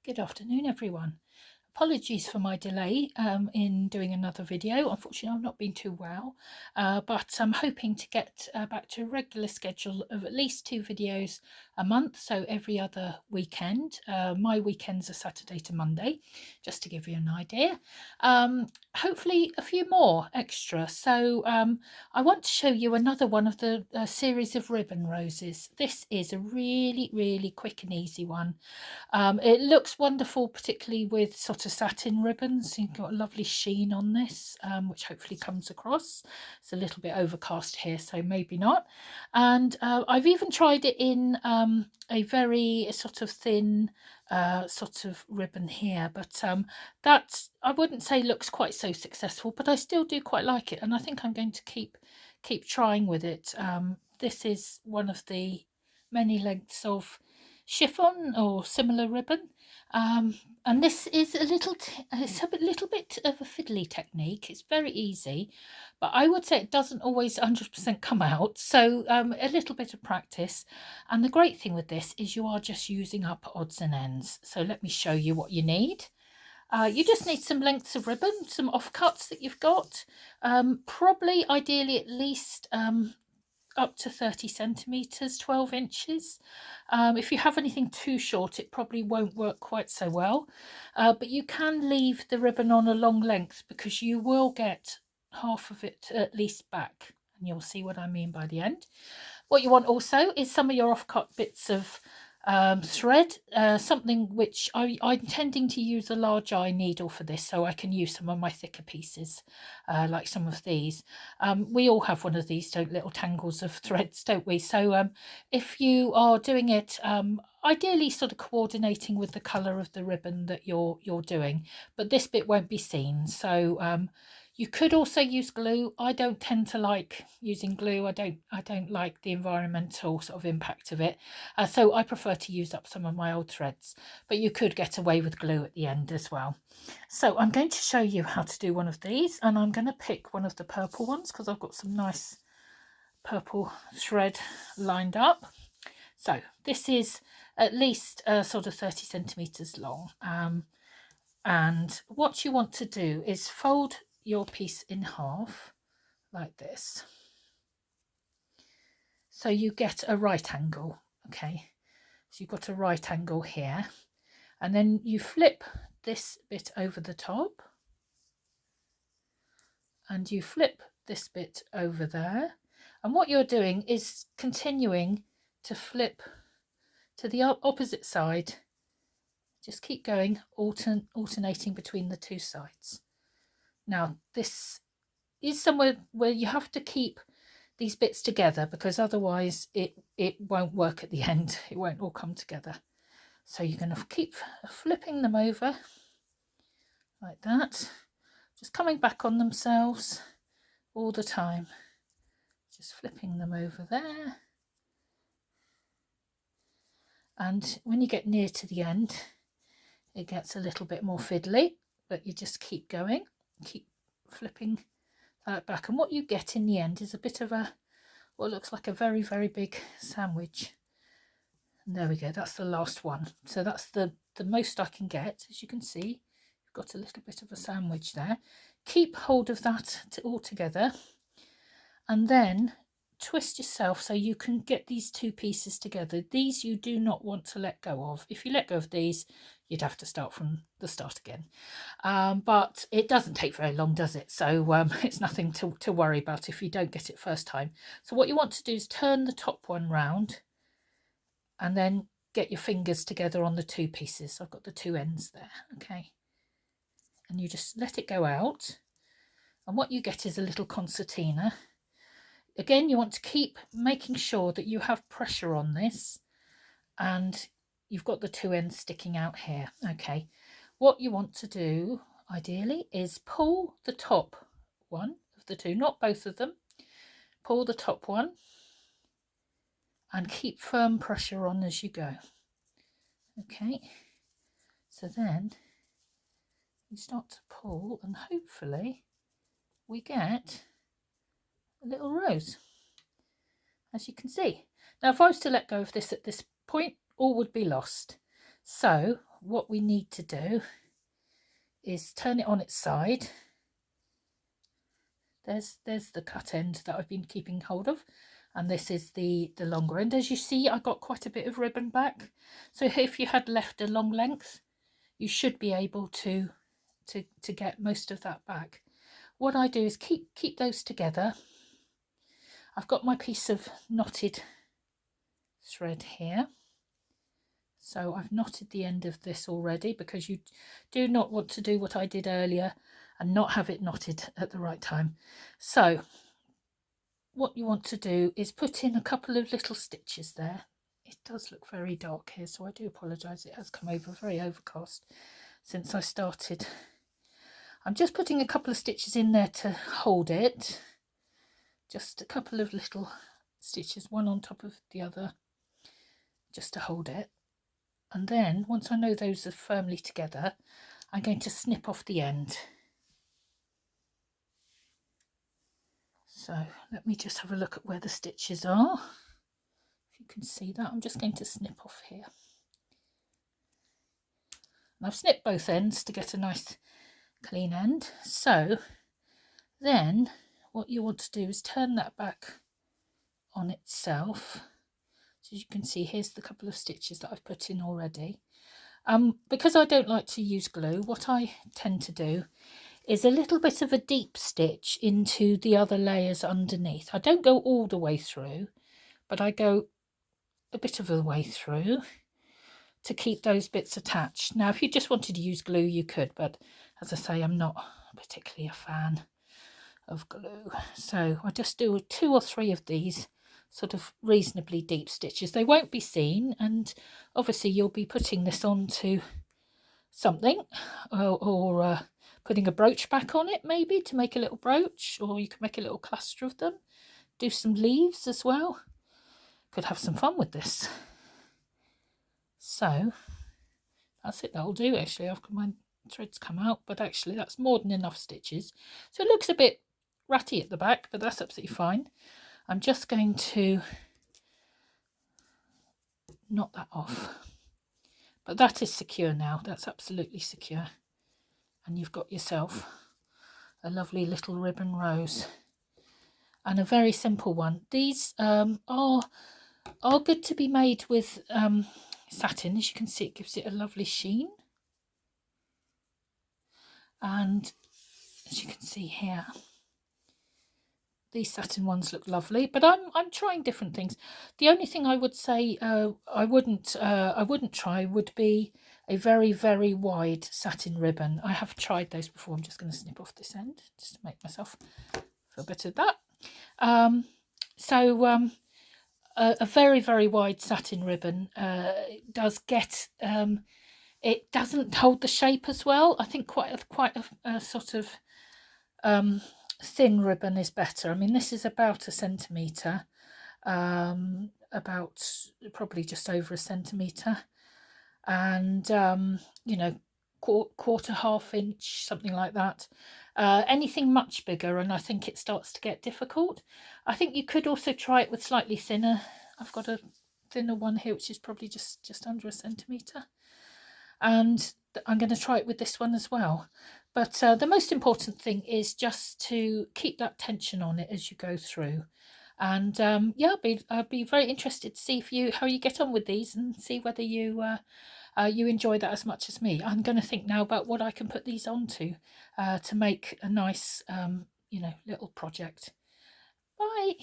Good afternoon, everyone. Apologies for my delay in doing another video. Unfortunately, I've not been too well, but I'm hoping to get back to a regular schedule of at least 2 videos a month, so every other weekend. My weekends are Saturday to Monday, just to give you an idea. Hopefully a few more extra. So I want to show you another one of the series of ribbon roses. This is a really quick and easy one. It looks wonderful, particularly with sort of satin ribbons. You've got a lovely sheen on this, which hopefully comes across. It's a little bit overcast here, so maybe not. And I've even tried it in a very sort of thin sort of ribbon here, but that I wouldn't say looks quite so successful, but I still do quite like it, and I think I'm going to keep trying with it. This is one of the many lengths of chiffon or similar ribbon, and this is it's a little bit of a fiddly technique. It's very easy, but I would say it doesn't always 100% come out, so a little bit of practice. And the great thing with this is you are just using up odds and ends. So let me show you what you need. You just need some lengths of ribbon, some offcuts that you've got, probably ideally at least up to 30 centimeters, 12 inches. If you have anything too short, it probably won't work quite so well, but you can leave the ribbon on a long length because you will get half of it at least back, and you'll see what I mean by the end. What you want also is some of your offcut bits of thread, something which I'm tending to use a large eye needle for this, so I can use some of my thicker pieces, like some of these. We all have one of these little tangles of threads, don't we? So if you are doing it, ideally sort of coordinating with the colour of the ribbon that you're doing, but this bit won't be seen. So you could also use glue. I don't tend to like using glue. I don't like the environmental sort of impact of it. So I prefer to use up some of my old threads, but you could get away with glue at the end as well. So I'm going to show you how to do one of these, and I'm going to pick one of the purple ones because I've got some nice purple thread lined up. So this is at least sort of 30 centimeters long. And what you want to do is fold your piece in half like this, so you get a right angle. Okay, so you've got a right angle here, and then you flip this bit over the top, and you flip this bit over there, and what you're doing is continuing to flip to the opposite side. Just keep going, alternating between the two sides. Now this is somewhere where you have to keep these bits together, because otherwise it won't work at the end. It won't all come together. So you're going to keep flipping them over like that, just coming back on themselves all the time, just flipping them over there. And when you get near to the end, it gets a little bit more fiddly, but you just keep going, keep flipping that back, and what you get in the end is a bit of what looks like a very big sandwich. And there we go, that's the last one. So that's the most I can get. As you can see, you've got a little bit of a sandwich there. Keep hold of that all together, and then twist yourself so you can get these two pieces together. These you do not want to let go of. If you let go of these, you'd have to start from the start again. But it doesn't take very long, does it? So it's nothing to worry about if you don't get it first time. So what you want to do is turn the top one round, and then get your fingers together on the two pieces. I've got the two ends there, okay? And you just let it go out, and what you get is a little concertina. Again, you want to keep making sure that you have pressure on this, and you've got the two ends sticking out here. Okay, what you want to do ideally is pull the top one of the two, not both of them. Pull the top one and keep firm pressure on as you go. Okay, so then you start to pull, and hopefully we get a little rose, as you can see. Now if I was to let go of this at this point, all would be lost. So what we need to do is turn it on its side. There's the cut end that I've been keeping hold of, and this is the longer end. As you see, I got quite a bit of ribbon back, so if you had left a long length, you should be able to get most of that back. What I do is keep those together. I've got my piece of knotted thread here, so I've knotted the end of this already, because you do not want to do what I did earlier and not have it knotted at the right time. So what you want to do is put in a couple of little stitches there. It does look very dark here, so I do apologise. It has come over very overcast since I started. I'm just putting a couple of stitches in there to hold it. Just a couple of little stitches, one on top of the other, just to hold it. And then once I know those are firmly together, I'm going to snip off the end. So let me just have a look at where the stitches are. If you can see that, I'm just going to snip off here. And I've snipped both ends to get a nice clean end. So then what you want to do is turn that back on itself. So as you can see, here's the couple of stitches that I've put in already. Because I don't like to use glue, what I tend to do is a little bit of a deep stitch into the other layers underneath. I don't go all the way through, but I go a bit of the way through to keep those bits attached. Now, if you just wanted to use glue, you could, but as I say, I'm not particularly a fan of glue. So I just do 2 or 3 of these sort of reasonably deep stitches. They won't be seen, and obviously you'll be putting this onto something, or putting a brooch back on it, maybe to make a little brooch, or you can make a little cluster of them. Do some leaves as well. Could have some fun with this. So that's it, that'll do. Actually, I've got my threads come out, but actually that's more than enough stitches. So it looks a bit ratty at the back, but that's absolutely fine. I'm just going to knot that off. But that is secure now. That's absolutely secure. And you've got yourself a lovely little ribbon rose, and a very simple one. These are good to be made with satin. As you can see, it gives it a lovely sheen, and as you can see here, these satin ones look lovely. But I'm trying different things. The only thing I would say I wouldn't try would be a very, very wide satin ribbon. I have tried those before. I'm just going to snip off this end just to make myself feel better at that. A very, very wide satin ribbon does get, it doesn't hold the shape as well. I think quite a sort of thin ribbon is better. I mean, this is about 1 centimetre, about probably just over 1 centimetre, and you know, quarter, half inch, something like that. Anything much bigger, and I think it starts to get difficult. I think you could also try it with slightly thinner. I've got a thinner one here, which is probably just under 1 centimetre, and I'm going to try it with this one as well. But the most important thing is just to keep that tension on it as you go through. And yeah, I'd be very interested to see how you get on with these, and see whether you enjoy that as much as me. I'm going to think now about what I can put these onto to make a nice, you know, little project. Bye.